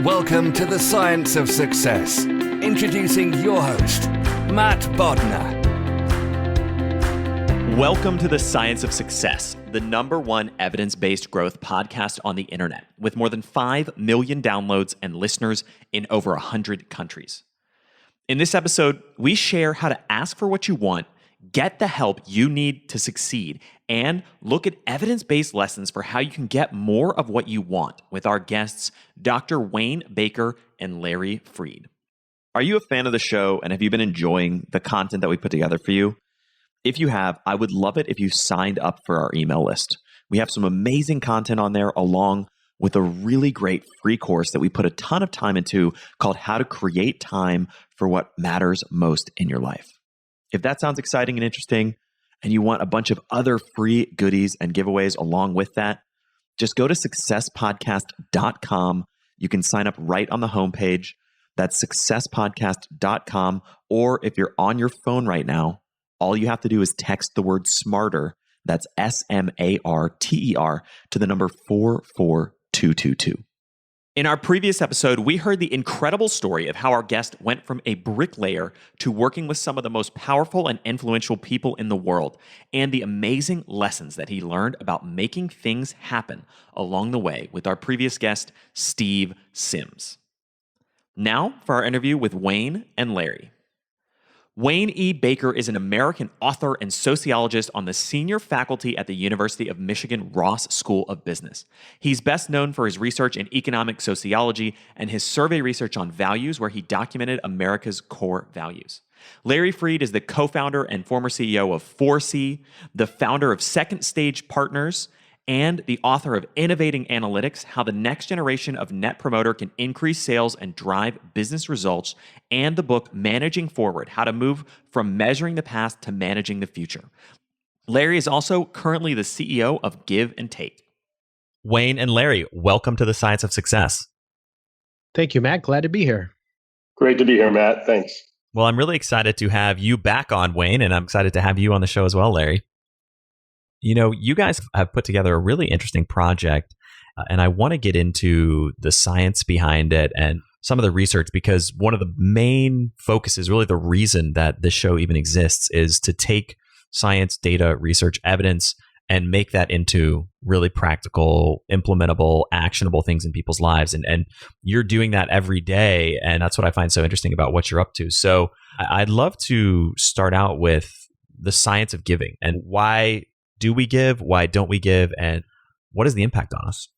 Welcome to the Science of Success. Introducing your host, Matt Bodnar. Welcome to the Science of Success, the #1 evidence-based growth podcast on the internet, with more than 5 million downloads and listeners in over 100 countries. In this episode, we share how to ask for what you want, get the help you need to succeed, and look at evidence-based lessons for how you can get more of what you want with our guests, Dr. Wayne Baker and Larry Freed. Are you a fan of the show, and have you been enjoying the content that we put together for you? If you have, I would love it if you signed up for our email list. We have some amazing content on there, along with a really great free course that we put a ton of time into called How to Create Time for What Matters Most in Your Life. If that sounds exciting and interesting, and you want a bunch of other free goodies and giveaways along with that, just go to successpodcast.com. You can sign up right on the homepage. That's successpodcast.com. Or if you're on your phone right now, all you have to do is text the word SMARTER, that's SMARTER, to the number 44222. In our previous episode, we heard the incredible story of how our guest went from a bricklayer to working with some of the most powerful and influential people in the world, and the amazing lessons that he learned about making things happen along the way with our previous guest, Steve Sims. Now for our interview with Wayne and Larry. Wayne E. Baker is an American author and sociologist on the senior faculty at the University of Michigan Ross School of Business. He's best known for his research in economic sociology and his survey research on values, where he documented America's core values. Larry Freed is the co-founder and former CEO of 4C, the founder of Second Stage Partners, and the author of Innovating Analytics, How the Next Generation of Net Promoter Can Increase Sales and Drive Business Results, and the book Managing Forward, How to Move from Measuring the Past to Managing the Future. Larry is also currently the CEO of Give and Take. Wayne and Larry, welcome to the Science of Success. Thank you, Matt. Glad to be here. Great to be here, Matt. Thanks. Well, I'm really excited to have you back on, Wayne, and I'm excited to have you on the show as well, Larry. You know, you guys have put together a really interesting project, and I want to get into the science behind it and some of the research, because one of the main focuses, really the reason that this show even exists, is to take science, data, research, evidence, and make that into really practical, implementable, actionable things in people's lives. And you're doing that every day, and that's what I find so interesting about what you're up to. So I'd love to start out with the science of giving, and why do we give? Why don't we give? And what is the impact on us?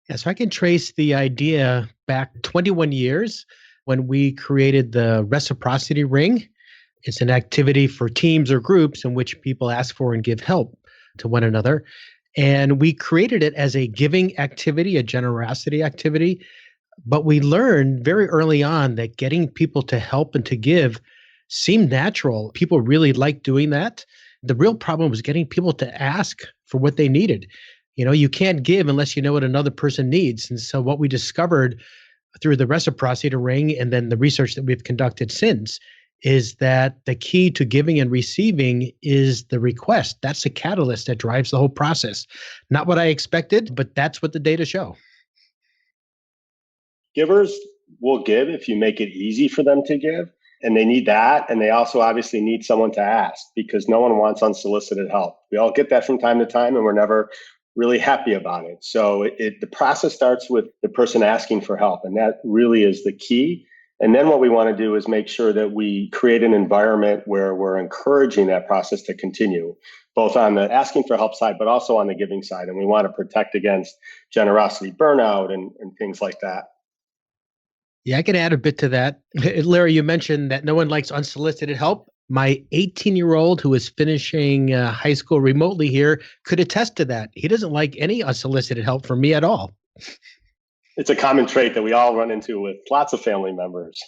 Yeah, so I can trace the idea back 21 years when we created the Reciprocity Ring. It's an activity for teams or groups in which people ask for and give help to one another. And we created it as a giving activity, a generosity activity. But we learned very early on that getting people to help and to give seemed natural. People really liked doing that. The real problem was getting people to ask for what they needed. You know, you can't give unless you know what another person needs. And so what we discovered through the Reciprocity Ring and then the research that we've conducted since is that the key to giving and receiving is the request. That's the catalyst that drives the whole process. Not what I expected, but that's what the data show. Givers will give if you make it easy for them to give. And they need that. And they also obviously need someone to ask, because no one wants unsolicited help. We all get that from time to time, and we're never really happy about it. So the process starts with the person asking for help. And that really is the key. And then what we want to do is make sure that we create an environment where we're encouraging that process to continue, both on the asking for help side, but also on the giving side. And we want to protect against generosity, burnout, and things like that. Yeah, I can add a bit to that. Larry, you mentioned that no one likes unsolicited help. My 18-year-old who is finishing high school remotely here could attest to that. He doesn't like any unsolicited help from me at all. It's a common trait that we all run into with lots of family members.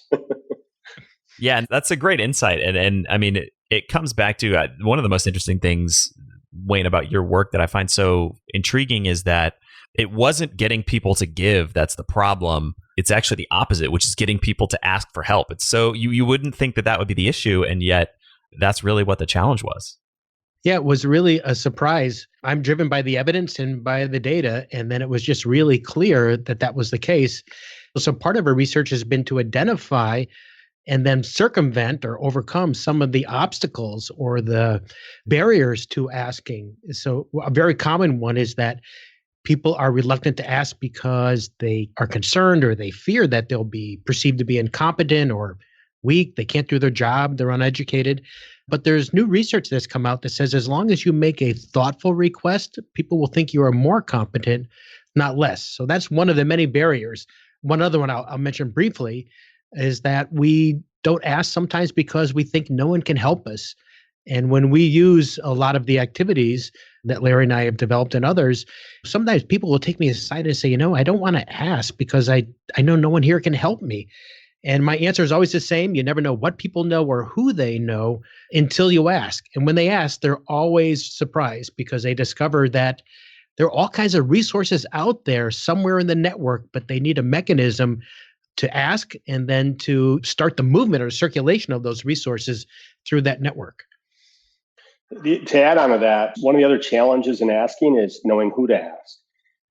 Yeah, and that's a great insight. And I mean, it comes back to one of the most interesting things, Wayne, about your work that I find so intriguing is that it wasn't getting people to give that's the problem. It's actually the opposite, which is getting people to ask for help. It's so you wouldn't think that would be the issue, and yet that's really what the challenge was. Yeah, it was really a surprise. I'm driven by the evidence and by the data. And then it was just really clear that that was the case. So part of our research has been to identify and then circumvent or overcome some of the obstacles or the barriers to asking. So a very common one is that people are reluctant to ask because they are concerned or they fear that they'll be perceived to be incompetent or weak. They can't do their job. They're uneducated. But there's new research that's come out that says as long as you make a thoughtful request, people will think you are more competent, not less. So that's one of the many barriers. One other one I'll mention briefly is that we don't ask sometimes because we think no one can help us. And when we use a lot of the activities that Larry and I have developed and others, sometimes people will take me aside and say, I don't want to ask because I know no one here can help me. And my answer is always the same. You never know what people know or who they know until you ask. And when they ask, they're always surprised because they discover that there are all kinds of resources out there somewhere in the network, but they need a mechanism to ask and then to start the movement or circulation of those resources through that network. To add on to that, one of the other challenges in asking is knowing who to ask.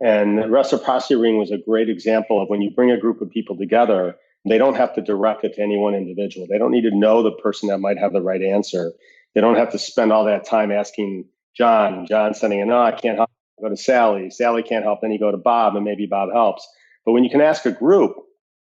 And the Reciprocity Ring was a great example of when you bring a group of people together, they don't have to direct it to any one individual. They don't need to know the person that might have the right answer. They don't have to spend all that time asking John saying, no, I can't help. Go to Sally. Sally can't help. Then you go to Bob and maybe Bob helps. But when you can ask a group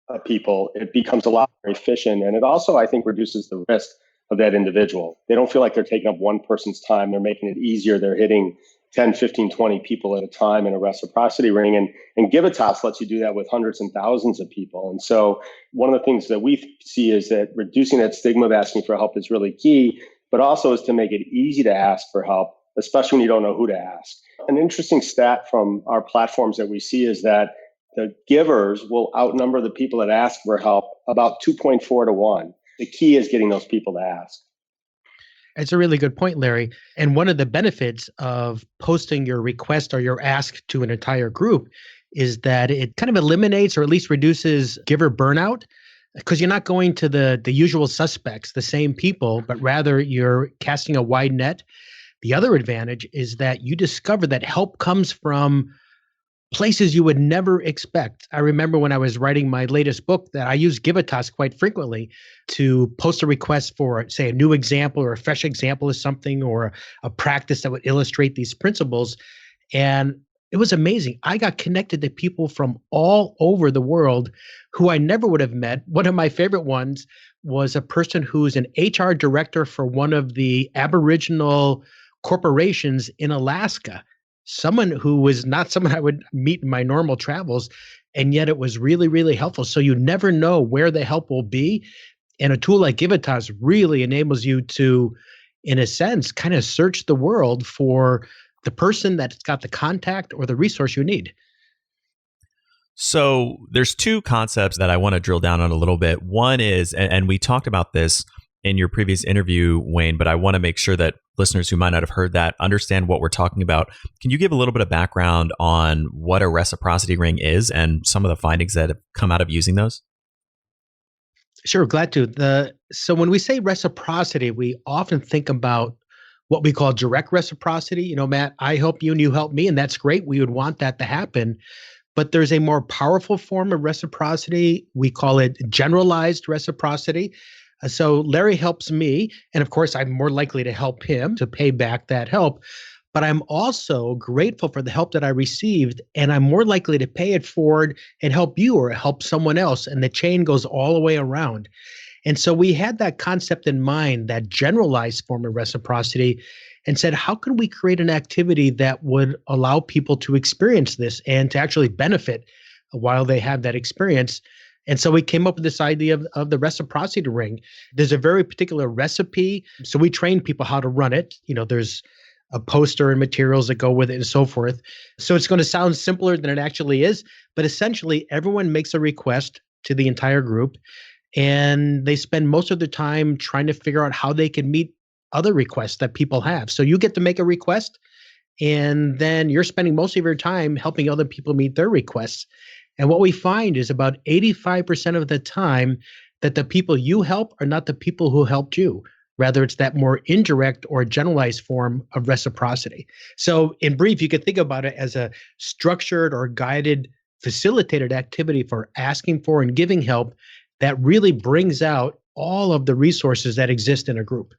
of people, it becomes a lot more efficient. And it also, I think, reduces the risk of that individual. They don't feel like they're taking up one person's time. They're making it easier. They're hitting 10, 15, 20 people at a time in a reciprocity ring. And Givitas lets you do that with hundreds and thousands of people. And so one of the things that we see is that reducing that stigma of asking for help is really key, but also is to make it easy to ask for help, especially when you don't know who to ask. An interesting stat from our platforms that we see is that the givers will outnumber the people that ask for help about 2.4 to 1. The key is getting those people to ask. It's a really good point, Larry. And one of the benefits of posting your request or your ask to an entire group is that it kind of eliminates or at least reduces giver burnout because you're not going to the usual suspects, the same people, but rather you're casting a wide net. The other advantage is that you discover that help comes from places you would never expect. I remember when I was writing my latest book that I use Givitas quite frequently to post a request for, say, a new example or a fresh example of something or a practice that would illustrate these principles. And it was amazing. I got connected to people from all over the world who I never would have met. One of my favorite ones was a person who's an HR director for one of the Aboriginal corporations in Alaska. Someone who was not someone I would meet in my normal travels, and yet it was really, really helpful. So you never know where the help will be. And a tool like Givitas really enables you to, in a sense, kind of search the world for the person that's got the contact or the resource you need. So there's two concepts that I want to drill down on a little bit. One is, and we talked about this in your previous interview, Wayne, but I want to make sure that listeners who might not have heard that understand what we're talking about. Can you give a little bit of background on what a reciprocity ring is and some of the findings that have come out of using those? Sure, glad to. So when we say reciprocity, we often think about what we call direct reciprocity. Matt, I help you and you help me, and that's great. We would want that to happen. But there's a more powerful form of reciprocity. We call it generalized reciprocity. So Larry helps me, and of course, I'm more likely to help him to pay back that help. But I'm also grateful for the help that I received, and I'm more likely to pay it forward and help you or help someone else. And the chain goes all the way around. And so we had that concept in mind, that generalized form of reciprocity, and said, how can we create an activity that would allow people to experience this and to actually benefit while they have that experience? And so we came up with this idea of the reciprocity ring. There's a very particular recipe. So we train people how to run it. There's a poster and materials that go with it and so forth. So it's going to sound simpler than it actually is. But essentially, everyone makes a request to the entire group. And they spend most of their time trying to figure out how they can meet other requests that people have. So you get to make a request, and then you're spending most of your time helping other people meet their requests. And what we find is about 85% of the time that the people you help are not the people who helped you. Rather, it's that more indirect or generalized form of reciprocity. So in brief, you could think about it as a structured or guided, facilitated activity for asking for and giving help that really brings out all of the resources that exist in a group.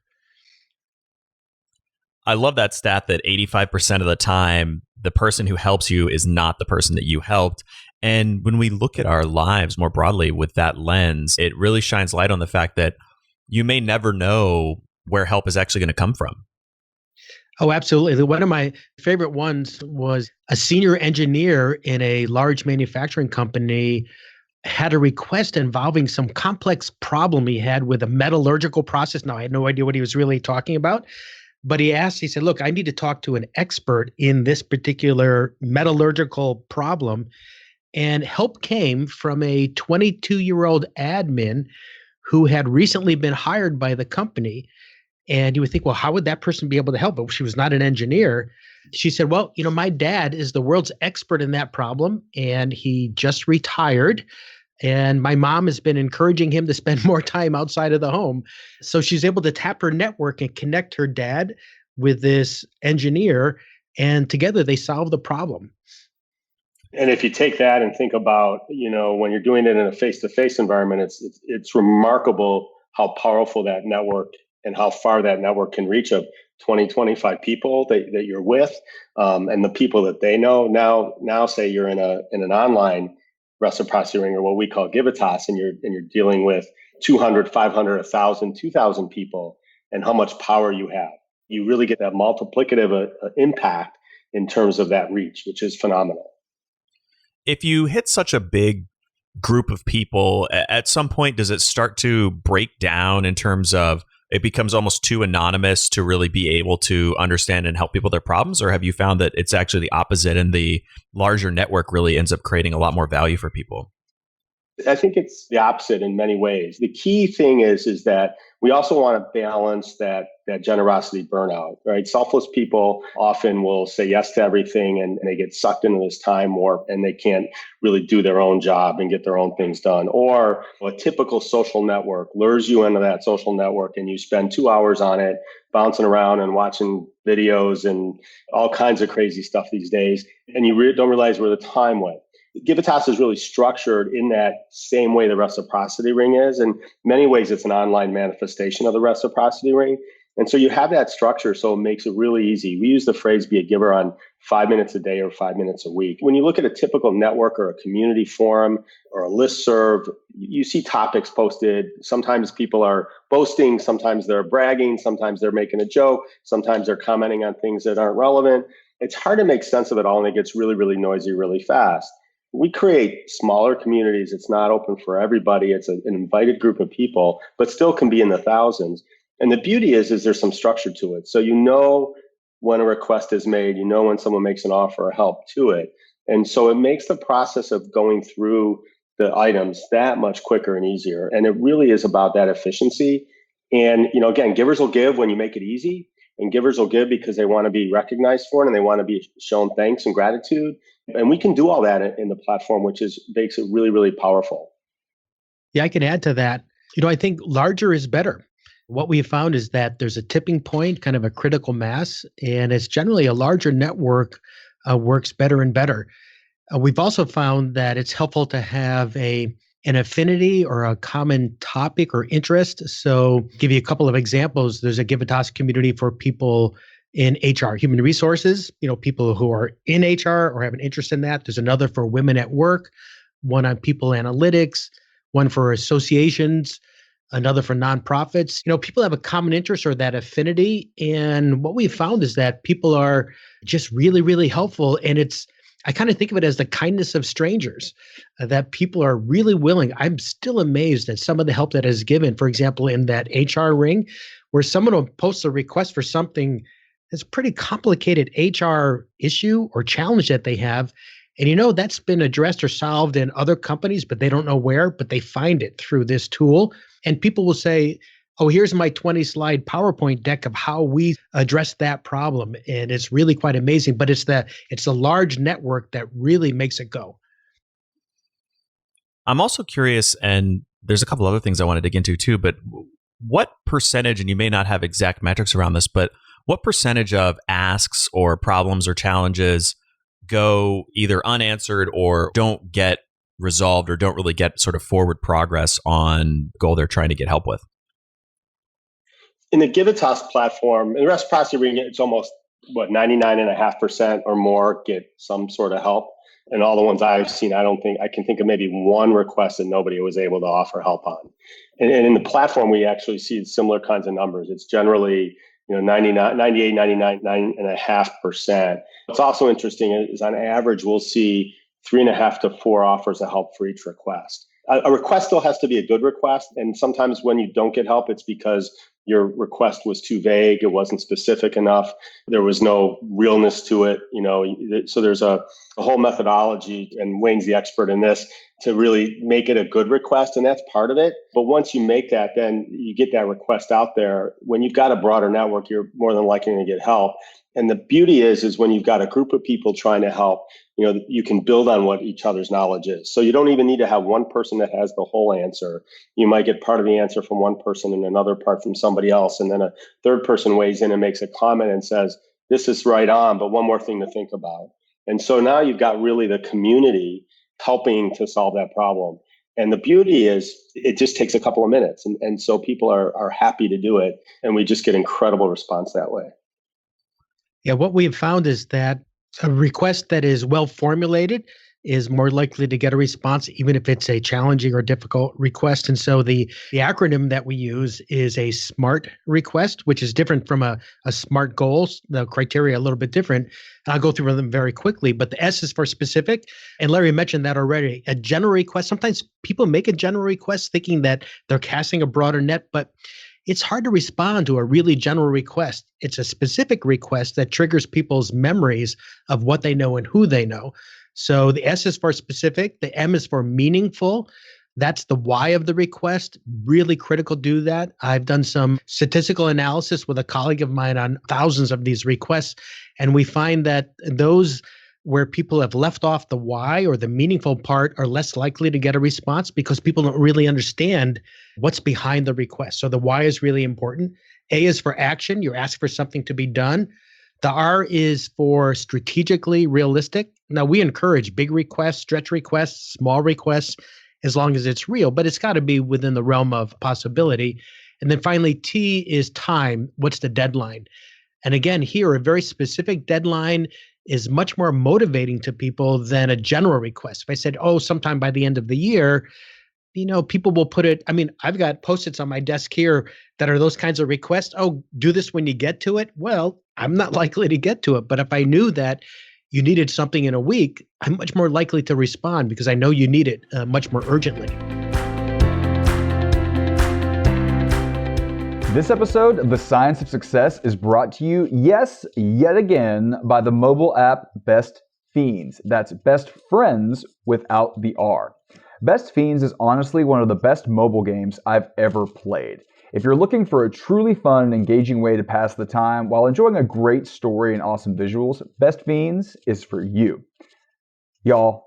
I love that stat that 85% of the time, the person who helps you is not the person that you helped. And when we look at our lives more broadly with that lens, it really shines light on the fact that you may never know where help is actually going to come from. Oh, absolutely. One of my favorite ones was a senior engineer in a large manufacturing company had a request involving some complex problem he had with a metallurgical process. Now, I had no idea what he was really talking about, but he said, look, I need to talk to an expert in this particular metallurgical problem. And help came from a 22-year-old admin who had recently been hired by the company. And you would think, well, how would that person be able to help? But she was not an engineer. She said, well, my dad is the world's expert in that problem, and he just retired. And my mom has been encouraging him to spend more time outside of the home. So she's able to tap her network and connect her dad with this engineer. And together they solve the problem. And if you take that and think about, when you're doing it in a face-to-face environment, it's remarkable how powerful that network and how far that network can reach of 20, 25 people that you're with, and the people that they know. Now say you're in an online reciprocity ring, or what we call Givitas, and you're dealing with 200, 500, 1,000, 2,000 people, and how much power you have. You really get that multiplicative impact in terms of that reach, which is phenomenal. If you hit such a big group of people, at some point, does it start to break down in terms of it becomes almost too anonymous to really be able to understand and help people with their problems? Or have you found that it's actually the opposite and the larger network really ends up creating a lot more value for people? I think it's the opposite in many ways. The key thing is that we also want to balance that generosity burnout, right? Selfless people often will say yes to everything, and they get sucked into this time warp, and they can't really do their own job and get their own things done. Or a typical social network lures you into that social network, and you spend 2 hours on it, bouncing around and watching videos and all kinds of crazy stuff these days, and you don't realize where the time went. Givitas is really structured in that same way the Reciprocity Ring is. In many ways, it's an online manifestation of the Reciprocity Ring. And so you have that structure, so it makes it really easy. We use the phrase be a giver on 5 minutes a day or 5 minutes a week. When you look at a typical network or a community forum or a listserv, you see topics posted. Sometimes people are boasting, sometimes they're bragging, sometimes they're making a joke, sometimes they're commenting on things that aren't relevant. It's hard to make sense of it all, and it gets really, really noisy really fast. We create smaller communities. It's not open for everybody. It's an invited group of people, but still can be in the thousands. And the beauty is there's some structure to it. So when a request is made, when someone makes an offer or help to it. And so it makes the process of going through the items that much quicker and easier. And it really is about that efficiency. And, again, givers will give when you make it easy, and givers will give because they want to be recognized for it and they want to be shown thanks and gratitude. And we can do all that in the platform, which makes it really, really powerful. Yeah, I can add to that. I think larger is better. What we have found is that there's a tipping point, kind of a critical mass, and it's generally a larger network works better and better. We've also found that it's helpful to have an affinity or a common topic or interest. So give you a couple of examples. There's a Givitas community for people in HR, human resources, people who are in HR or have an interest in that. There's another for women at work, one on people analytics, one for associations, another for nonprofits. People have a common interest or that affinity. And what we've found is that people are just really, really helpful. And I kind of think of it as the kindness of strangers, that people are really willing. I'm still amazed at some of the help that is given. For example, in that HR ring, where someone will post a request for something that's pretty complicated HR issue or challenge that they have. And that's been addressed or solved in other companies, but they don't know where, but they find it through this tool. And people will say, oh, here's my 20-slide PowerPoint deck of how we address that problem. And it's really quite amazing, but it's the large network that really makes it go. I'm also curious, and there's a couple other things I want to dig into too, but what percentage, and you may not have exact metrics around this, but what percentage of asks or problems or challenges go either unanswered or don't get resolved or don't really get sort of forward progress on the goal they're trying to get help with? In the Give a Toss platform, in the Reciprocity Ring, it's almost 99.5% or more get some sort of help. And all the ones I've seen, I can think of maybe one request that nobody was able to offer help on. And in the platform, we actually see similar kinds of numbers. It's generally 99, 98, 99.5%. What's also interesting is on average, we'll see 3.5 to 4 offers of help for each request. A request still has to be a good request. And sometimes when you don't get help, it's because your request was too vague. It wasn't specific enough. There was no realness to it. So there's a whole methodology, and Wayne's the expert in this, to really make it a good request. And that's part of it. But once you make that, then you get that request out there. When you've got a broader network, you're more than likely to get help. And the beauty is when you've got a group of people trying to help, you can build on what each other's knowledge is. So you don't even need to have one person that has the whole answer. You might get part of the answer from one person and another part from somebody else. And then a third person weighs in and makes a comment and says, this is right on, but one more thing to think about. And so now you've got really the community helping to solve that problem. And the beauty is it just takes a couple of minutes. And so people are happy to do it. And we just get incredible response that way. Yeah, what we have found is that a request that is well formulated is more likely to get a response, even if it's a challenging or difficult request. And so the acronym that we use is a SMART request, which is different from a SMART goals. The criteria are a little bit different. I'll go through them very quickly, but the S is for specific. And Larry mentioned that already. A general request, sometimes people make a general request thinking that they're casting a broader net, but it's hard to respond to a really general request. It's a specific request that triggers people's memories of what they know and who they know. So the S is for specific. The M is for meaningful. That's the why of the request. Really critical to do that. I've done some statistical analysis with a colleague of mine on thousands of these requests, and we find that those where people have left off the why or the meaningful part are less likely to get a response because people don't really understand what's behind the request. So the why is really important. A is for action. You're asked for something to be done. The R is for strategically realistic. Now, we encourage big requests, stretch requests, small requests, as long as it's real, but it's got to be within the realm of possibility. And then finally, T is time. What's the deadline? And again, here, a very specific deadline is much more motivating to people than a general request. If I said, sometime by the end of the year, people will put it. I mean, I've got Post-its on my desk here that are those kinds of requests. Do this when you get to it. Well, I'm not likely to get to it. But if I knew that you needed something in a week, I'm much more likely to respond because I know you need it much more urgently. This episode of The Science of Success is brought to you, yet again, by the mobile app Best Fiends. That's Best Friends without the R. Best Fiends is honestly one of the best mobile games I've ever played. If you're looking for a truly fun and engaging way to pass the time while enjoying a great story and awesome visuals, Best Fiends is for you. Y'all,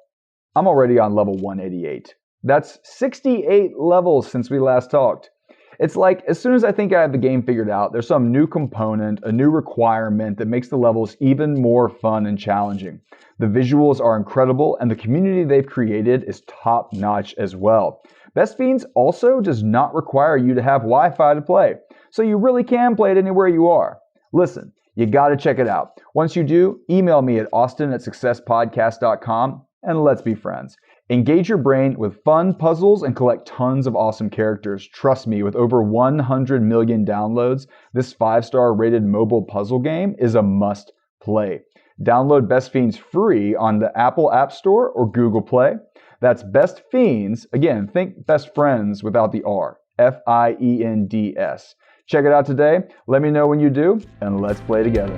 I'm already on level 188. That's 68 levels since we last talked. It's like, as soon as I think I have the game figured out, there's some new component, a new requirement that makes the levels even more fun and challenging. The visuals are incredible, and the community they've created is top-notch as well. Best Fiends also does not require you to have Wi-Fi to play, so you really can play it anywhere you are. Listen, you gotta check it out. Once you do, email me at austin@successpodcast.com, and let's be friends. Engage your brain with fun puzzles and collect tons of awesome characters. Trust me, with over 100 million downloads, this 5-star rated mobile puzzle game is a must play. Download Best Fiends free on the Apple App Store or Google Play. That's Best Fiends. Again, think Best Friends without the R. Fiends. Check it out today. Let me know when you do, and let's play together.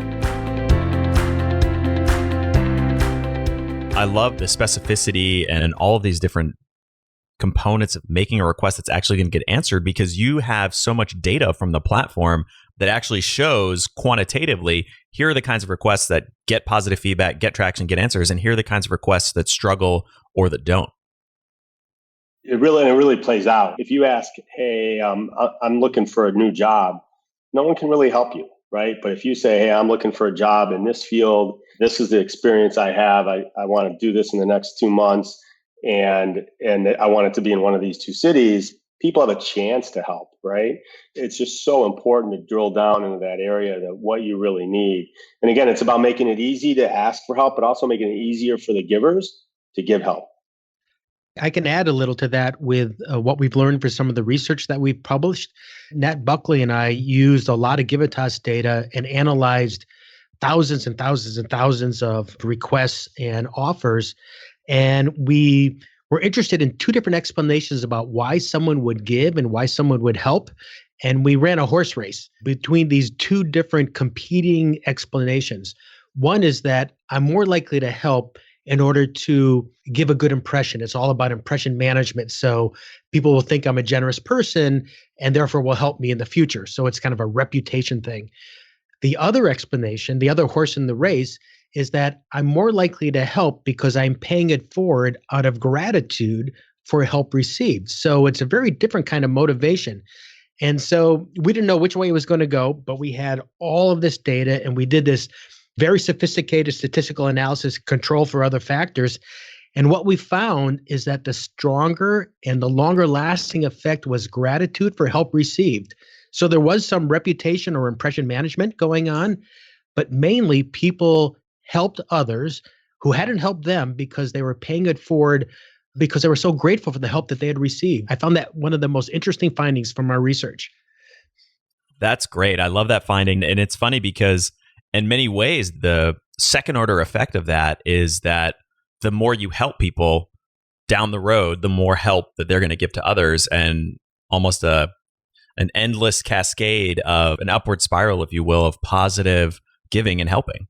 I love the specificity and all of these different components of making a request that's actually going to get answered, because you have so much data from the platform that actually shows quantitatively, here are the kinds of requests that get positive feedback, get traction, get answers, and here are the kinds of requests that struggle or that don't. It really plays out. If you ask, hey, I'm looking for a new job, no one can really help you, right? But if you say, hey, I'm looking for a job in this field, this is the experience I have, I want to do this in the next 2 months, and I want it to be in one of these two cities, people have a chance to help, right? It's just so important to drill down into that area, that what you really need. And again, it's about making it easy to ask for help, but also making it easier for the givers to give help. I can add a little to that with what we've learned for some of the research that we've published. Nat Buckley and I used a lot of Givitas data and analyzed thousands and thousands and thousands of requests and offers. And we were interested in two different explanations about why someone would give and why someone would help. And we ran a horse race between these two different competing explanations. One is that I'm more likely to help in order to give a good impression. It's all about impression management. So people will think I'm a generous person and therefore will help me in the future. So it's kind of a reputation thing. The other explanation, the other horse in the race, is that I'm more likely to help because I'm paying it forward out of gratitude for help received. So it's a very different kind of motivation. And so we didn't know which way it was going to go, but we had all of this data and we did this very sophisticated statistical analysis, control for other factors. And what we found is that the stronger and the longer lasting effect was gratitude for help received. So there was some reputation or impression management going on, but mainly people helped others who hadn't helped them because they were paying it forward because they were so grateful for the help that they had received. I found that one of the most interesting findings from our research. That's great. I love that finding. And it's funny because in many ways, the second order effect of that is that the more you help people down the road, the more help that they're going to give to others, and almost an endless cascade of an upward spiral, if you will, of positive giving and helping.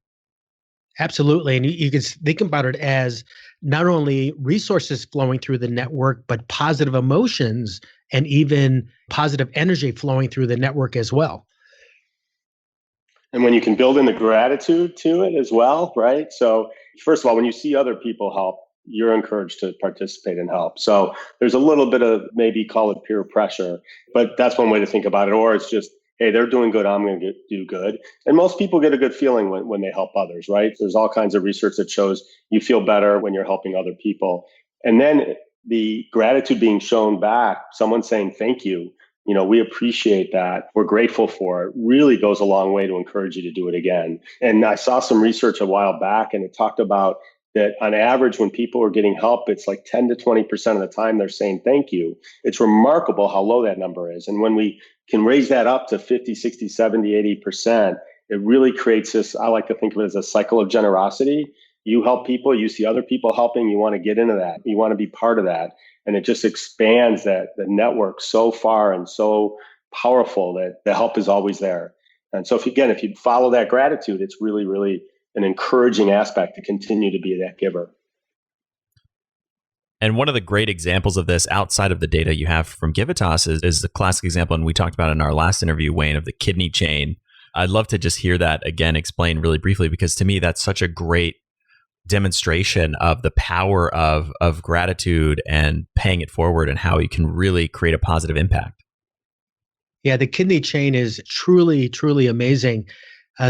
Absolutely. And you can think about it as not only resources flowing through the network, but positive emotions and even positive energy flowing through the network as well. And when you can build in the gratitude to it as well, right? So first of all, when you see other people help, you're encouraged to participate and help. So there's a little bit of, maybe call it peer pressure, but that's one way to think about it. Or it's just, hey, they're doing good, I'm going to do good. And most people get a good feeling when they help others, right? There's all kinds of research that shows you feel better when you're helping other people. And then the gratitude being shown back, someone saying thank you, we appreciate that, we're grateful for it, really goes a long way to encourage you to do it again. And I saw some research a while back, and it talked about that on average, when people are getting help, it's like 10 to 20% of the time they're saying thank you. It's remarkable how low that number is. And when we can raise that up to 50, 60, 70, 80%, it really creates this, I like to think of it as a cycle of generosity. You help people, you see other people helping, you want to get into that, you want to be part of that. And it just expands the network so far and so powerful that the help is always there. And so if you follow that gratitude, it's really, really an encouraging aspect to continue to be that giver. And one of the great examples of this outside of the data you have from Givitas is the classic example, and we talked about it in our last interview, Wayne, of the kidney chain. I'd love to just hear that again explained really briefly, because to me, that's such a great demonstration of the power of gratitude and paying it forward and how you can really create a positive impact. Yeah, the kidney chain is truly, truly amazing.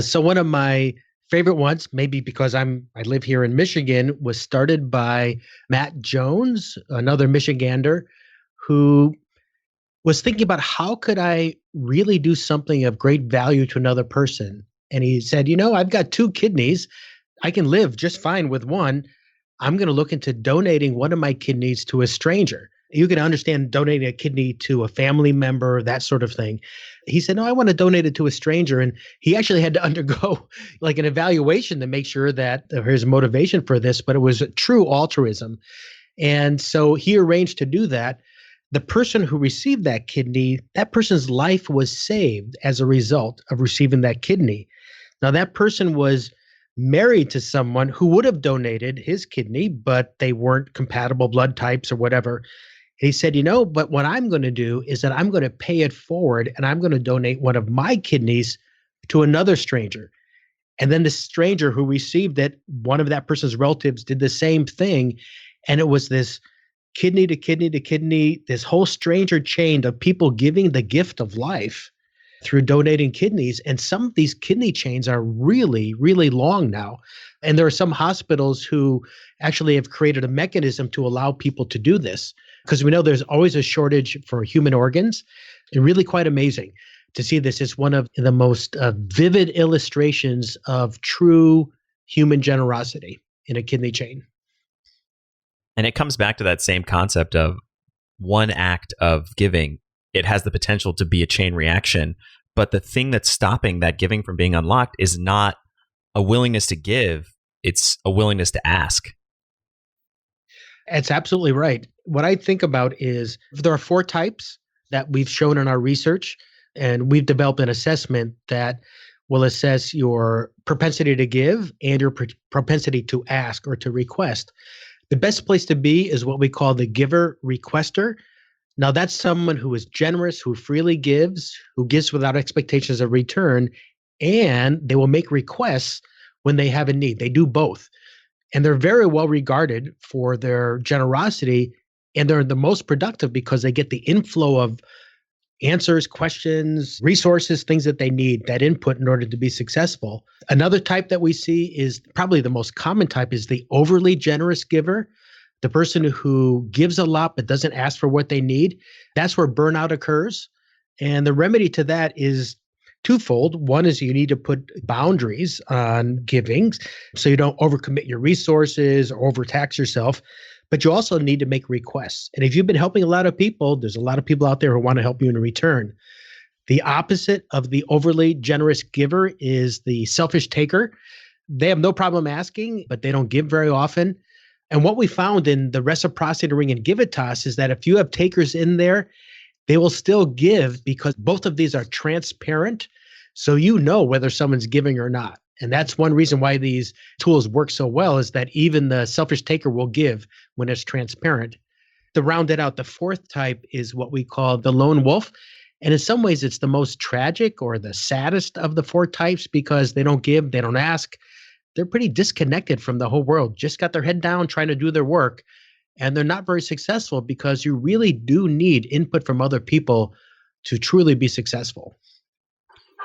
So one of my favorite ones, maybe because I live here in Michigan, was started by Matt Jones, another Michigander, who was thinking about how could I really do something of great value to another person. And he said, I've got 2 kidneys. I can live just fine with one. I'm going to look into donating one of my kidneys to a stranger. You can understand donating a kidney to a family member, that sort of thing. He said, no, I want to donate it to a stranger. And he actually had to undergo like an evaluation to make sure that his motivation for this, but it was true altruism. And so he arranged to do that. The person who received that kidney, that person's life was saved as a result of receiving that kidney. Now, that person was married to someone who would have donated his kidney, but they weren't compatible blood types or whatever. He said, but what I'm going to do is that I'm going to pay it forward and I'm going to donate one of my kidneys to another stranger. And then the stranger who received it, one of that person's relatives did the same thing. And it was this kidney to kidney to kidney, this whole stranger chain of people giving the gift of life through donating kidneys. And some of these kidney chains are really, really long now. And there are some hospitals who actually have created a mechanism to allow people to do this, because we know there's always a shortage for human organs. And really quite amazing to see this. Is one of the most vivid illustrations of true human generosity in a kidney chain. And it comes back to that same concept of one act of giving. It has the potential to be a chain reaction. But the thing that's stopping that giving from being unlocked is not a willingness to give. It's a willingness to ask. That's absolutely right. What I think about is there are 4 types that we've shown in our research, and we've developed an assessment that will assess your propensity to give and your propensity to ask or to request. The best place to be is what we call the giver requester. Now, that's someone who is generous, who freely gives, who gives without expectations of return, and they will make requests when they have a need. They do both. And they're very well regarded for their generosity, and they're the most productive because they get the inflow of answers, questions, resources, things that they need, that input in order to be successful. Another type that we see is probably the most common type is the overly generous giver, the person who gives a lot but doesn't ask for what they need. That's where burnout occurs. And the remedy to that is twofold. One is you need to put boundaries on giving so you don't overcommit your resources or overtax yourself. But you also need to make requests. And if you've been helping a lot of people, there's a lot of people out there who want to help you in return. The opposite of the overly generous giver is the selfish taker. They have no problem asking, but they don't give very often. And what we found in the Reciprocity Ring and Givitas is that if you have takers in there, they will still give because both of these are transparent. So you know whether someone's giving or not. And that's one reason why these tools work so well, is that even the selfish taker will give when it's transparent. To round it out, the 4th type is what we call the lone wolf. And in some ways, it's the most tragic or the saddest of the 4 types because they don't give, they don't ask. They're pretty disconnected from the whole world, just got their head down trying to do their work. And they're not very successful because you really do need input from other people to truly be successful.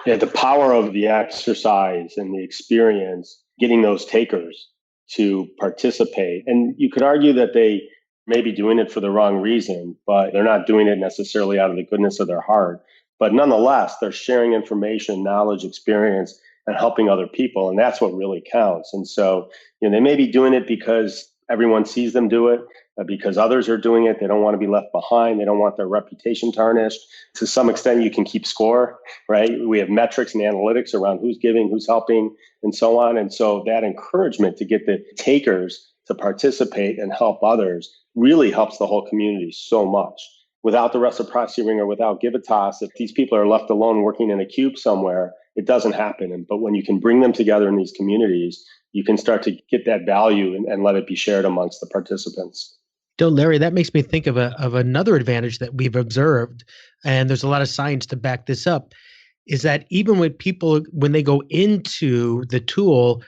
Yeah, the power of the exercise and the experience, getting those takers to participate. And you could argue that they may be doing it for the wrong reason, but they're not doing it necessarily out of the goodness of their heart. But nonetheless, they're sharing information, knowledge, experience, and helping other people. And that's what really counts. And so, they may be doing it because everyone sees them do it, because others are doing it. They don't want to be left behind. They don't want their reputation tarnished. To some extent, you can keep score, right? We have metrics and analytics around who's giving, who's helping, and so on. And so that encouragement to get the takers to participate and help others really helps the whole community so much. Without the Reciprocity Ring or without Givitas, if these people are left alone working in a cube somewhere, it doesn't happen. But when you can bring them together in these communities, you can start to get that value and let it be shared amongst the participants. Larry, that makes me think of another advantage that we've observed, and there's a lot of science to back this up, is that even when people, when they go into the tool,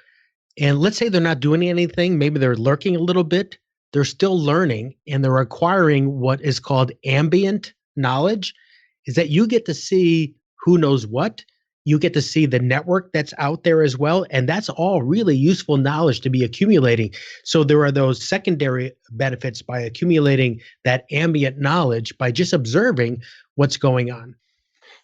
and let's say they're not doing anything, maybe they're lurking a little bit, they're still learning, and they're acquiring what is called ambient knowledge, is that you get to see who knows what. You get to see the network that's out there as well. And that's all really useful knowledge to be accumulating. So there are those secondary benefits by accumulating that ambient knowledge by just observing what's going on.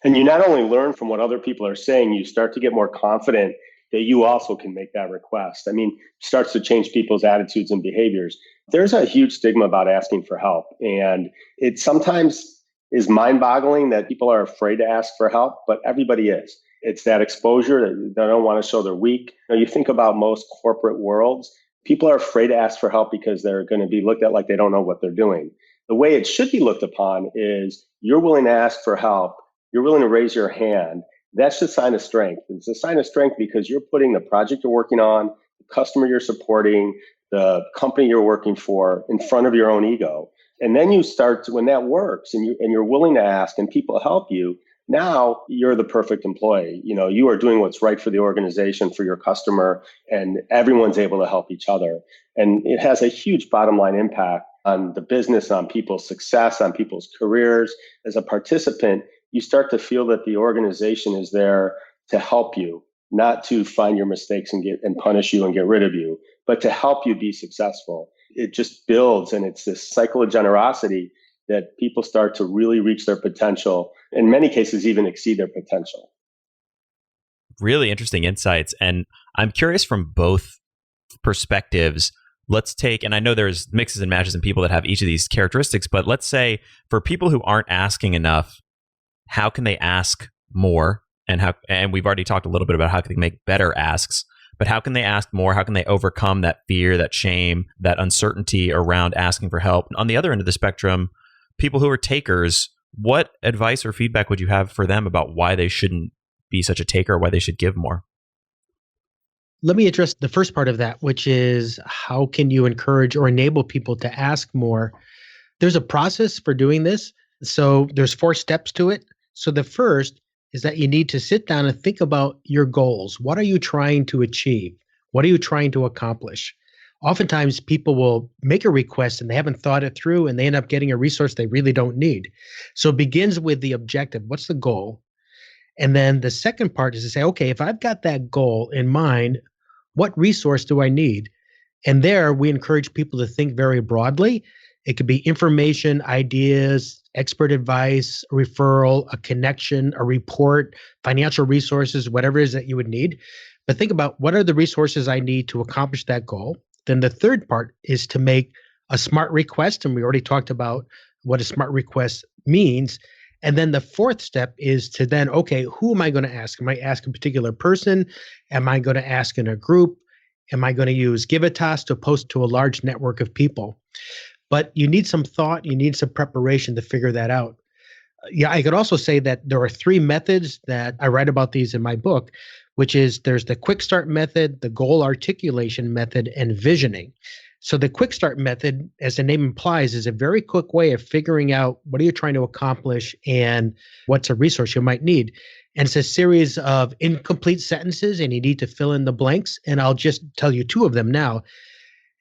And you not only learn from what other people are saying, you start to get more confident that you also can make that request. I mean, it starts to change people's attitudes and behaviors. There's a huge stigma about asking for help. And it sometimes is mind-boggling that people are afraid to ask for help, but everybody is. It's that exposure that they don't want to show they're weak. You think about most corporate worlds, people are afraid to ask for help because they're going to be looked at like they don't know what they're doing. The way it should be looked upon is you're willing to ask for help. You're willing to raise your hand. That's a sign of strength. It's a sign of strength because you're putting the project you're working on, the customer you're supporting, the company you're working for in front of your own ego. And then you start to, when that works and you're willing to ask and people help you, now you're the perfect employee. You are doing what's right for the organization, for your customer, and everyone's able to help each other. And it has a huge bottom line impact on the business, on people's success, on people's careers. As a participant, you start to feel that the organization is there to help you, not to find your mistakes and punish you and get rid of you, but to help you be successful. It just builds, and it's this cycle of generosity that people start to really reach their potential, in many cases even exceed their potential. Really interesting insights. And I'm curious from both perspectives. Let's take, and I know there's mixes and matches in people that have each of these characteristics, but let's say for people who aren't asking enough, how can they ask more? And we've already talked a little bit about how can they make better asks, but how can they ask more? How can they overcome that fear, that shame, that uncertainty around asking for help? On the other end of the spectrum, people who are takers, what advice or feedback would you have for them about why they shouldn't be such a taker, why they should give more? Let me address the first part of that, which is how can you encourage or enable people to ask more? There's a process for doing this. So there's 4 steps to it. So the first is that you need to sit down and think about your goals. What are you trying to achieve? What are you trying to accomplish? Oftentimes people will make a request and they haven't thought it through and they end up getting a resource they really don't need. So it begins with the objective. What's the goal? And then the second part is to say, okay, if I've got that goal in mind, what resource do I need? And there we encourage people to think very broadly. It could be information, ideas, expert advice, a referral, a connection, a report, financial resources, whatever it is that you would need. But think about what are the resources I need to accomplish that goal. Then the third part is to make a smart request. And we already talked about what a smart request means. And then the fourth step is to then, okay, who am I going to ask? Am I asking a particular person? Am I going to ask in a group? Am I going to use Givitas to post to a large network of people? But you need some thought, you need some preparation to figure that out. Yeah, I could also say that there are 3 methods that I write about these in my book, which is there's the quick start method, the goal articulation method, and visioning. So the quick start method, as the name implies, is a very quick way of figuring out what are you trying to accomplish and what's a resource you might need. And it's a series of incomplete sentences and you need to fill in the blanks. And I'll just tell you 2 of them now.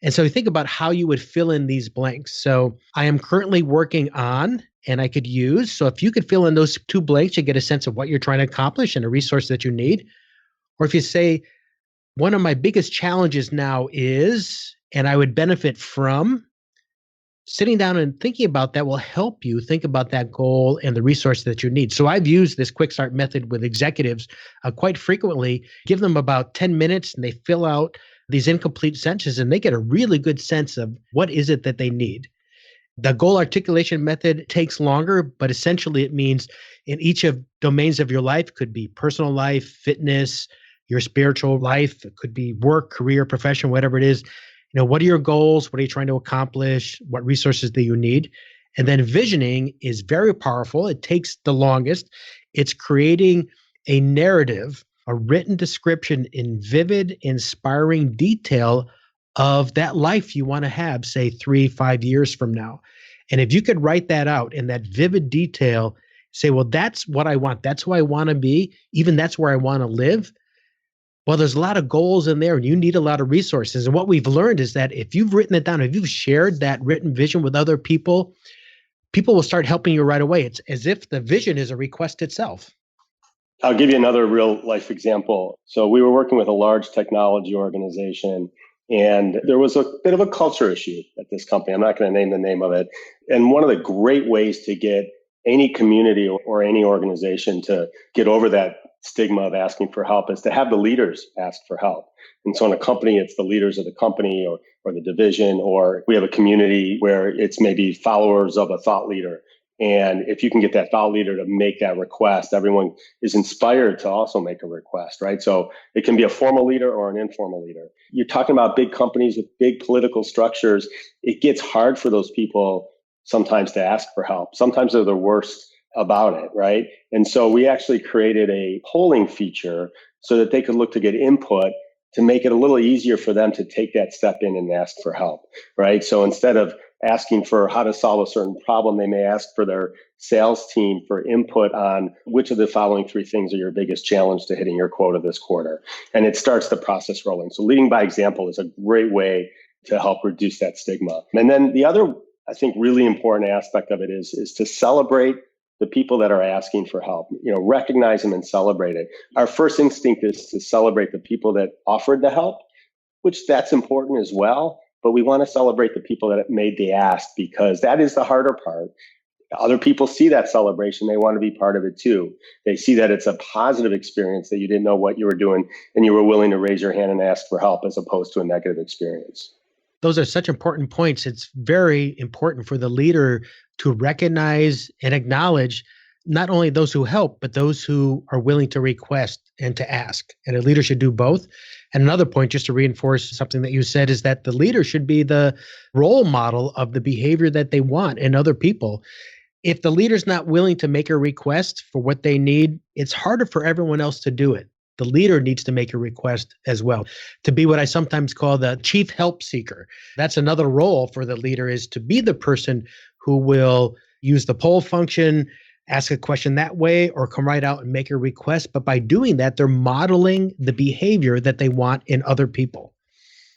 And so think about how you would fill in these blanks. So I am currently working on, and I could use. So if you could fill in those 2 blanks, you get a sense of what you're trying to accomplish and a resource that you need. Or if you say, one of my biggest challenges now is, and I would benefit from, sitting down and thinking about that will help you think about that goal and the resource that you need. So I've used this quick start method with executives quite frequently, give them about 10 minutes and they fill out these incomplete sentences and they get a really good sense of what is it that they need. The goal articulation method takes longer, but essentially it means in each of domains of your life, could be personal life, fitness, your spiritual life, it could be work, career, profession, whatever it is. You know, what are your goals? What are you trying to accomplish? What resources do you need? And then visioning is very powerful. It takes the longest. It's creating a narrative, a written description in vivid, inspiring detail of that life you want to have, say 3-5 years from now. And if you could write that out in that vivid detail, say, well, that's what I want. That's who I want to be. Even that's where I want to live. Well, there's a lot of goals in there and you need a lot of resources. And what we've learned is that if you've written it down, if you've shared that written vision with other people, people will start helping you right away. It's as if the vision is a request itself. I'll give you another real life example. So we were working with a large technology organization and there was a bit of a culture issue at this company. I'm not going to name the name of it. And one of the great ways to get any community or any organization to get over that stigma of asking for help is to have the leaders ask for help. And so in a company, it's the leaders of the company or the division, or we have a community where it's maybe followers of a thought leader. And if you can get that thought leader to make that request, everyone is inspired to also make a request, right? So it can be a formal leader or an informal leader. You're talking about big companies with big political structures. It gets hard for those people sometimes to ask for help. Sometimes they're the worst about it, right? And so we actually created a polling feature so that they could look to get input to make it a little easier for them to take that step in and ask for help, right? So instead of asking for how to solve a certain problem, they may ask for their sales team for input on which of the following 3 things are your biggest challenge to hitting your quota this quarter. And it starts the process rolling. So leading by example is a great way to help reduce that stigma. And then the other I think really important aspect of it is to celebrate the people that are asking for help, recognize them and celebrate it. Our first instinct is to celebrate the people that offered the help, which that's important as well. But we want to celebrate the people that made the ask, because that is the harder part. Other people see that celebration. They want to be part of it too. They see that it's a positive experience, that you didn't know what you were doing and you were willing to raise your hand and ask for help, as opposed to a negative experience. Those are such important points. It's very important for the leader to recognize and acknowledge not only those who help, but those who are willing to request and to ask. And a leader should do both. And another point, just to reinforce something that you said, is that the leader should be the role model of the behavior that they want in other people. If the leader's not willing to make a request for what they need, it's harder for everyone else to do it. The leader needs to make a request as well, to be what I sometimes call the chief help seeker. That's another role for the leader, is to be the person who will use the poll function, ask a question that way, or come right out and make a request. But by doing that, they're modeling the behavior that they want in other people.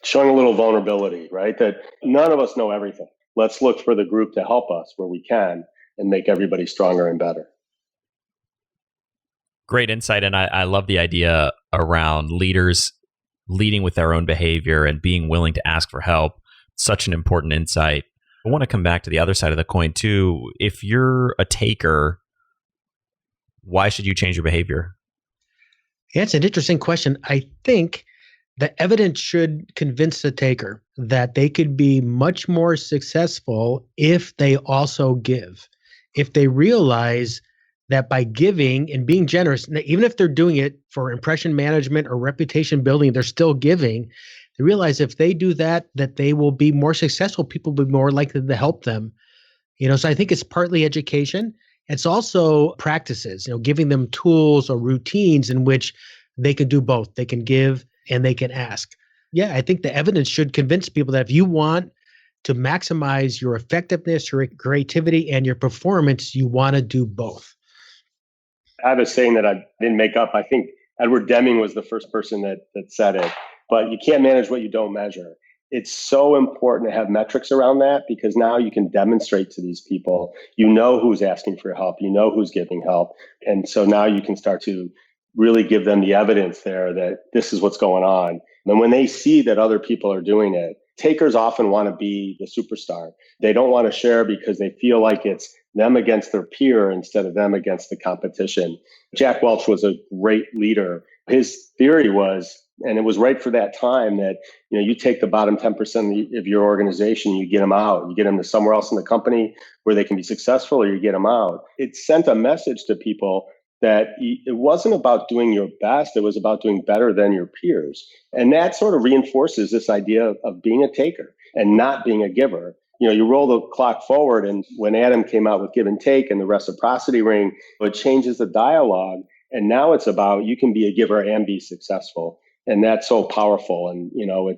Showing a little vulnerability, right? That none of us know everything. Let's look for the group to help us where we can and make everybody stronger and better. Great insight. And I love the idea around leaders leading with their own behavior and being willing to ask for help. Such an important insight. I want to come back to the other side of the coin too. If you're a taker, why should you change your behavior? Yeah, it's an interesting question. I think the evidence should convince the taker that they could be much more successful if they also give. If they realize that by giving and being generous, even if they're doing it for impression management or reputation building, they're still giving. They realize if they do that, that they will be more successful. People will be more likely to help them. So I think it's partly education. It's also practices, giving them tools or routines in which they can do both. They can give and they can ask. Yeah, I think the evidence should convince people that if you want to maximize your effectiveness, your creativity, and your performance, you want to do both. I have a saying that I didn't make up. I think Edward Deming was the first person that said it, but you can't manage what you don't measure. It's so important to have metrics around that, because now you can demonstrate to these people, who's asking for help, who's giving help. And so now you can start to really give them the evidence there that this is what's going on. And when they see that other people are doing it, takers often want to be the superstar. They don't want to share because they feel like it's them against their peer instead of them against the competition. Jack Welch was a great leader. His theory was, and it was right for that time, that you take the bottom 10% of your organization, you get them out, you get them to somewhere else in the company where they can be successful, or you get them out. It sent a message to people that it wasn't about doing your best, it was about doing better than your peers. And that sort of reinforces this idea of being a taker and not being a giver. You roll the clock forward, and when Adam came out with Give and Take and the Reciprocity Ring, it changes the dialogue. And now it's about, you can be a giver and be successful. And that's so powerful. And,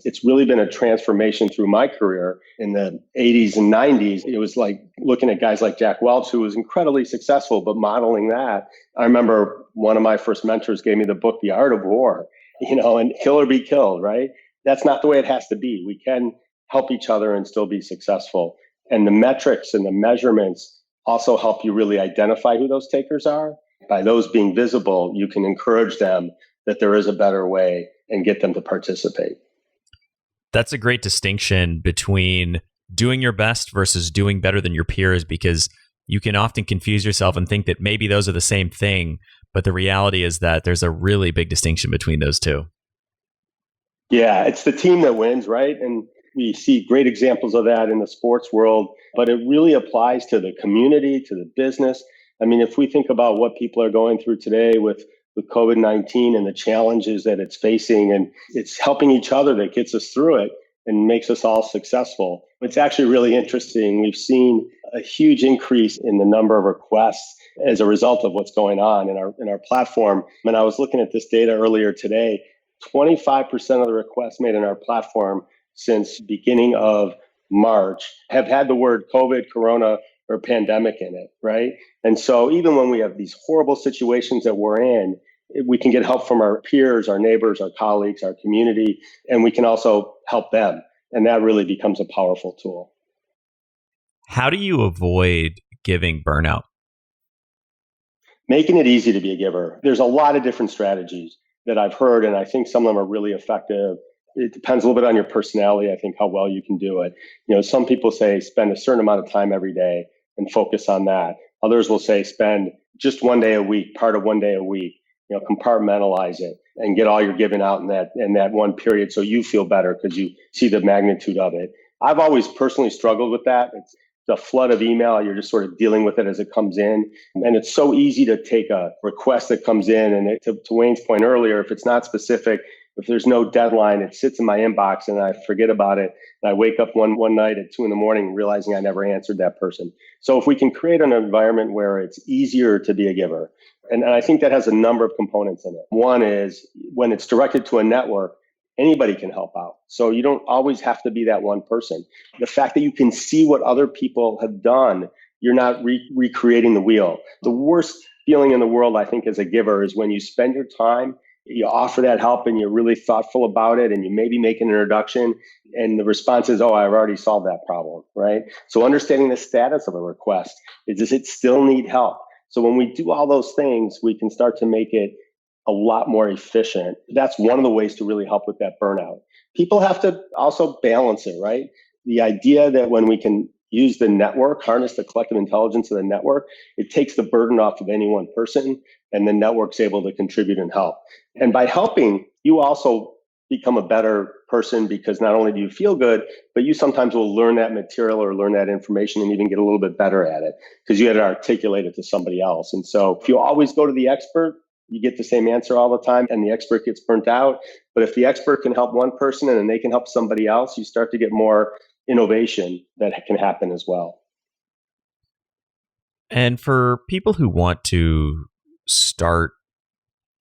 it's really been a transformation through my career in the 80s and 90s. It was like looking at guys like Jack Welch, who was incredibly successful, but modeling that. I remember one of my first mentors gave me the book, The Art of War, and kill or be killed, right? That's not the way it has to be. We can help each other and still be successful. And the metrics and the measurements also help you really identify who those takers are. By those being visible, you can encourage them that there is a better way and get them to participate. That's a great distinction between doing your best versus doing better than your peers, because you can often confuse yourself and think that maybe those are the same thing. But the reality is that there's a really big distinction between those two. Yeah, it's the team that wins, right? And we see great examples of that in the sports world, but it really applies to the community, to the business. I mean, if we think about what people are going through today with COVID-19 and the challenges that it's facing, and it's helping each other that gets us through it and makes us all successful. It's actually really interesting. We've seen a huge increase in the number of requests as a result of what's going on in our platform. And I was looking at this data earlier today. 25% of the requests made in our platform since beginning of March have had the word COVID, Corona, or pandemic in it, right? And so even when we have these horrible situations that we're in, we can get help from our peers, our neighbors, our colleagues, our community, and we can also help them. And that really becomes a powerful tool. How do you avoid giving burnout? Making it easy to be a giver. There's a lot of different strategies that I've heard, and I think some of them are really effective. It depends a little bit on your personality, I think, how well you can do it. Some people say spend a certain amount of time every day and focus on that. Others will say spend just one day a week, part of one day a week, compartmentalize it and get all your giving out in that one period so you feel better because you see the magnitude of it. I've always personally struggled with that. It's the flood of email. You're just sort of dealing with it as it comes in. And it's so easy to take a request that comes in. And to Wayne's point earlier, if it's not specific, if there's no deadline, it sits in my inbox and I forget about it. And I wake up one night at 2 a.m. realizing I never answered that person. So if we can create an environment where it's easier to be a giver, and I think that has a number of components in it. One is when it's directed to a network, anybody can help out. So you don't always have to be that one person. The fact that you can see what other people have done, you're not recreating the wheel. The worst feeling in the world, I think, as a giver is when you spend your time, you offer that help and you're really thoughtful about it and you maybe make an introduction and the response is, oh, I've already solved that problem, right? So understanding the status of a request, does it still need help? So when we do all those things, we can start to make it a lot more efficient. That's one of the ways to really help with that burnout. People have to also balance it, right? The idea that when we can use the network, harness the collective intelligence of the network, it takes the burden off of any one person and the network's able to contribute and help. And by helping, you also become a better person because not only do you feel good, but you sometimes will learn that material or learn that information and even get a little bit better at it because you had to articulate it to somebody else. And so if you always go to the expert, you get the same answer all the time and the expert gets burnt out. But if the expert can help one person and then they can help somebody else, you start to get more innovation that can happen as well. And for people who want to start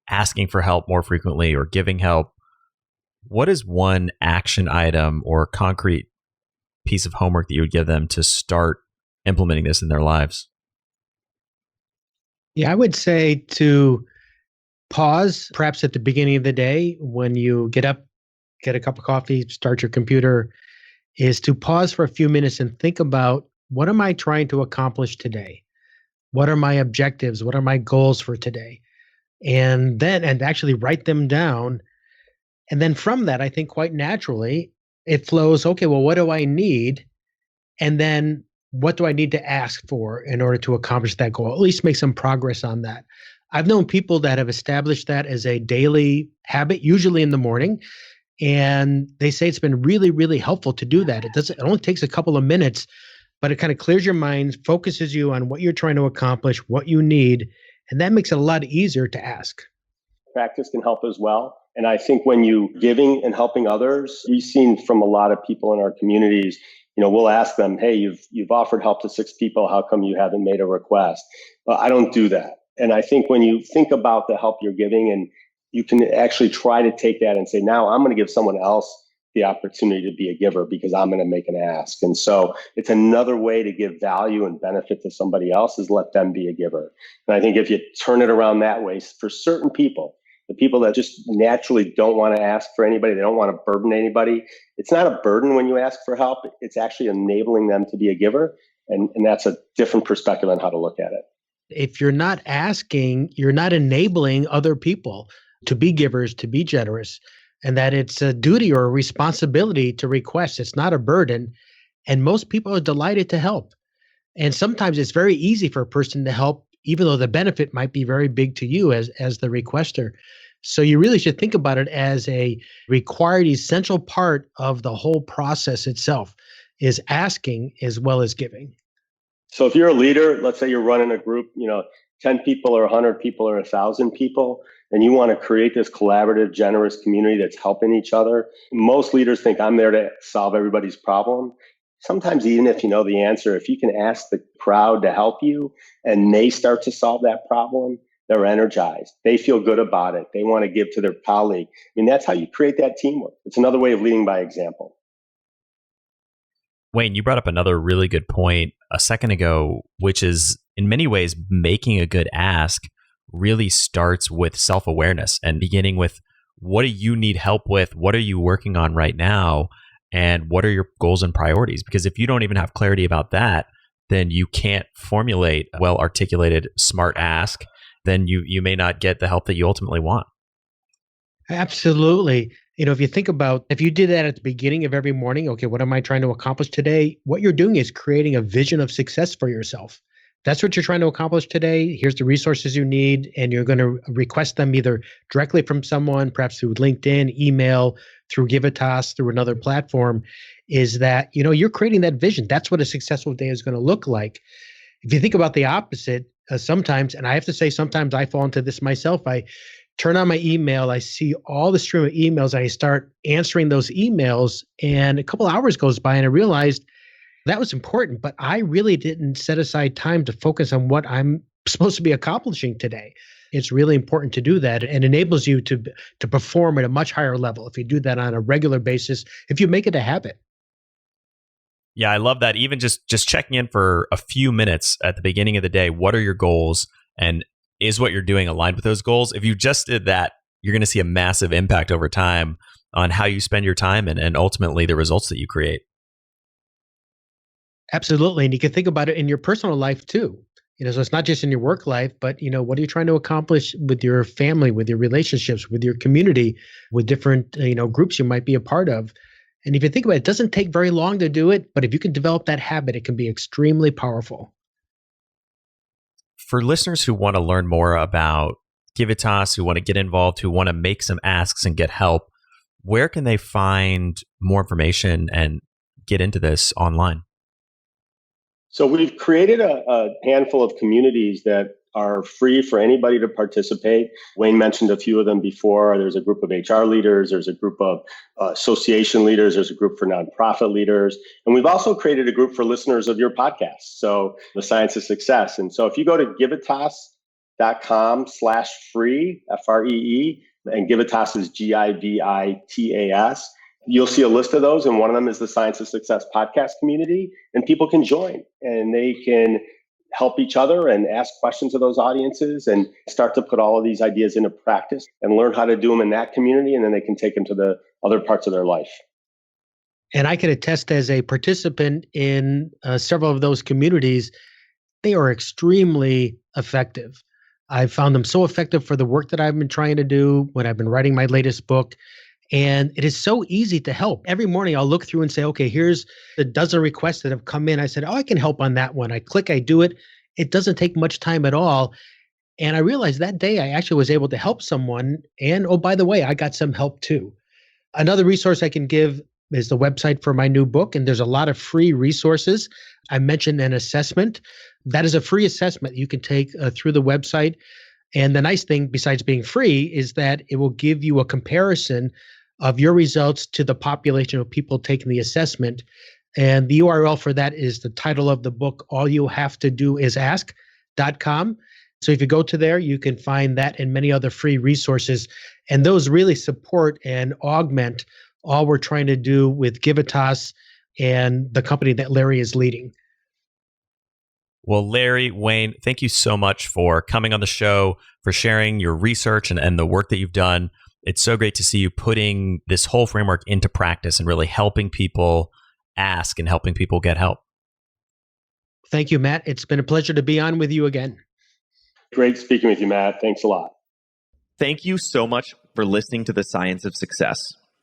asking for help more frequently or giving help, what is one action item or concrete piece of homework that you would give them to start implementing this in their lives? Yeah, I would say to pause perhaps at the beginning of the day when you get up, get a cup of coffee, start your computer, is to pause for a few minutes and think about what am I trying to accomplish today? What are my objectives? What are my goals for today? And actually write them down. And then from that, I think quite naturally, it flows, okay, well, what do I need? And then what do I need to ask for in order to accomplish that goal? At least make some progress on that. I've known people that have established that as a daily habit, usually in the morning. And they say it's been really, really helpful to do that. It only takes a couple of minutes, but it kind of clears your mind, focuses you on what you're trying to accomplish, what you need. And that makes it a lot easier to ask. Practice can help as well. And I think when you giving and helping others, we've seen from a lot of people in our communities, we'll ask them, hey, you've offered help to 6 people. How come you haven't made a request? Well, I don't do that. And I think when you think about the help you're giving and you can actually try to take that and say, now I'm going to give someone else the opportunity to be a giver because I'm going to make an ask. And so it's another way to give value and benefit to somebody else is let them be a giver. And I think if you turn it around that way, for certain people, the people that just naturally don't want to ask for anybody, they don't want to burden anybody. It's not a burden when you ask for help. It's actually enabling them to be a giver. And that's a different perspective on how to look at it. If you're not asking, you're not enabling other people to be givers, to be generous, and that it's a duty or a responsibility to request. It's not a burden. And most people are delighted to help. And sometimes it's very easy for a person to help, even though the benefit might be very big to you as the requester. So you really should think about it as a required essential part of the whole process itself, is asking as well as giving. So if you're a leader, let's say you're running a group, 10 people or 100 people or 1,000 people, and you want to create this collaborative, generous community that's helping each other. Most leaders think I'm there to solve everybody's problem. Sometimes even if you know the answer, if you can ask the crowd to help you and they start to solve that problem, they're energized. They feel good about it. They want to give to their colleague. That's how you create that teamwork. It's another way of leading by example. Wayne, you brought up another really good point a second ago, which is in many ways, making a good ask really starts with self-awareness and beginning with what do you need help with? What are you working on right now? And what are your goals and priorities? Because if you don't even have clarity about that, then you can't formulate a well-articulated, smart ask, then you may not get the help that you ultimately want. Absolutely. If you think about, if you did that at the beginning of every morning, okay, what am I trying to accomplish today? What you're doing is creating a vision of success for yourself. That's what you're trying to accomplish today. Here's the resources you need, and you're going to request them either directly from someone, perhaps through LinkedIn, email, through Givitas, through another platform, is that, you're creating that vision. That's what a successful day is going to look like. If you think about the opposite, sometimes, and I have to say, sometimes I fall into this myself, I turn on my email, I see all the stream of emails, I start answering those emails, and a couple hours goes by and I realized that was important, but I really didn't set aside time to focus on what I'm supposed to be accomplishing today. It's really important to do that, and enables you to perform at a much higher level if you do that on a regular basis, if you make it a habit. Yeah, I love that. Even just checking in for a few minutes at the beginning of the day. What are your goals? And is what you're doing aligned with those goals? If you just did that, you're going to see a massive impact over time on how you spend your time and ultimately the results that you create. Absolutely. And you can think about it in your personal life too. So it's not just in your work life, but, what are you trying to accomplish with your family, with your relationships, with your community, with different, groups you might be a part of. And if you think about it, it doesn't take very long to do it, but if you can develop that habit, it can be extremely powerful. For listeners who want to learn more about Givitas, who want to get involved, who want to make some asks and get help, where can they find more information and get into this online? So we've created a handful of communities that are free for anybody to participate. Wayne mentioned a few of them before. There's a group of HR leaders. There's a group of association leaders. There's a group for nonprofit leaders. And we've also created a group for listeners of your podcast. So the Science of Success. And so if you go to givitas.com/free, FREE, and Givitas is GIVITAS, you'll see a list of those, and one of them is the Science of Success podcast community, and people can join and they can help each other and ask questions of those audiences and start to put all of these ideas into practice and learn how to do them in that community, and then they can take them to the other parts of their life. And I can attest as a participant in several of those communities, they are extremely effective. I've found them so effective for the work that I've been trying to do when I've been writing my latest book. And it is so easy to help. Every morning I'll look through and say, okay, here's the dozen requests that have come in. I said, I can help on that one. I click, I do it. It doesn't take much time at all. And I realized that day I actually was able to help someone. And oh, by the way, I got some help too. Another resource I can give is the website for my new book. And there's a lot of free resources. I mentioned an assessment. That is a free assessment you can take through the website. And the nice thing, besides being free, is that it will give you a comparison of your results to the population of people taking the assessment. And the URL for that is the title of the book, All You Have to Do Is Ask.com. So if you go to there, you can find that and many other free resources. And those really support and augment all we're trying to do with Givitas and the company that Larry is leading. Well, Larry, Wayne, thank you so much for coming on the show, for sharing your research and the work that you've done. It's so great to see you putting this whole framework into practice and really helping people ask and helping people get help. Thank you, Matt. It's been a pleasure to be on with you again. Great speaking with you, Matt. Thanks a lot. Thank you so much for listening to The Science of Success.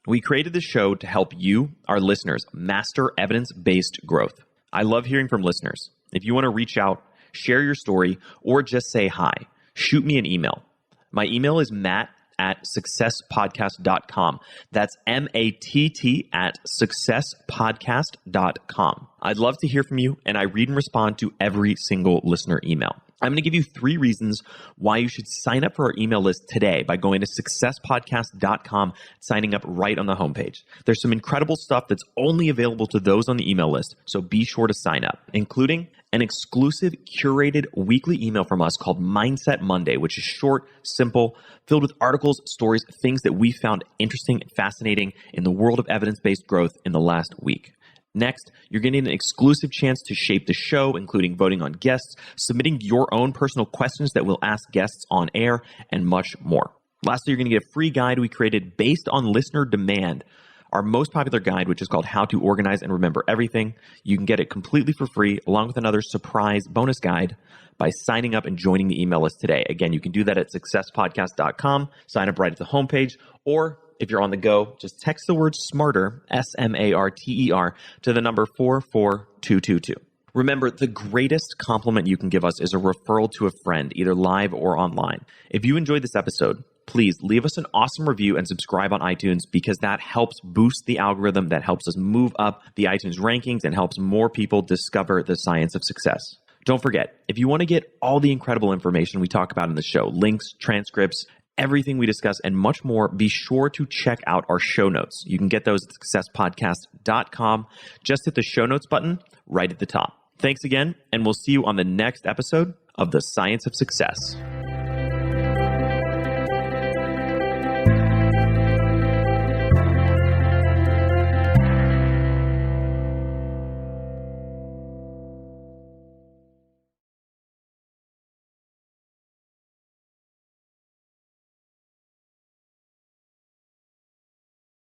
We created the show to help you, our listeners, master evidence-based growth. I love hearing from listeners. If you want to reach out, share your story, or just say hi, shoot me an email. My email is matt@successpodcast.com. That's matt@successpodcast.com. I'd love to hear from you, and I read and respond to every single listener email. I'm going to give you 3 reasons why you should sign up for our email list today by going to successpodcast.com, signing up right on the homepage. There's some incredible stuff that's only available to those on the email list, so be sure to sign up, including an exclusive curated weekly email from us called Mindset Monday, which is short, simple, filled with articles, stories, things that we found interesting and fascinating in the world of evidence-based growth in the last week. Next, you're getting an exclusive chance to shape the show, including voting on guests, submitting your own personal questions that we'll ask guests on air, and much more. Lastly, you're going to get a free guide we created based on listener demand our most popular guide, which is called How to Organize and Remember Everything. You can get it completely for free, along with another surprise bonus guide by signing up and joining the email list today. Again, you can do that at successpodcast.com, sign up right at the homepage, or if you're on the go, just text the word SMARTER, SMARTER, to the number 44222. Remember, the greatest compliment you can give us is a referral to a friend, either live or online. If you enjoyed this episode, please leave us an awesome review and subscribe on iTunes, because that helps boost the algorithm, that helps us move up the iTunes rankings and helps more people discover the science of success. Don't forget, if you want to get all the incredible information we talk about in the show, links, transcripts, everything we discuss, and much more, be sure to check out our show notes. You can get those at successpodcast.com. Just hit the show notes button right at the top. Thanks again, and we'll see you on the next episode of The Science of Success.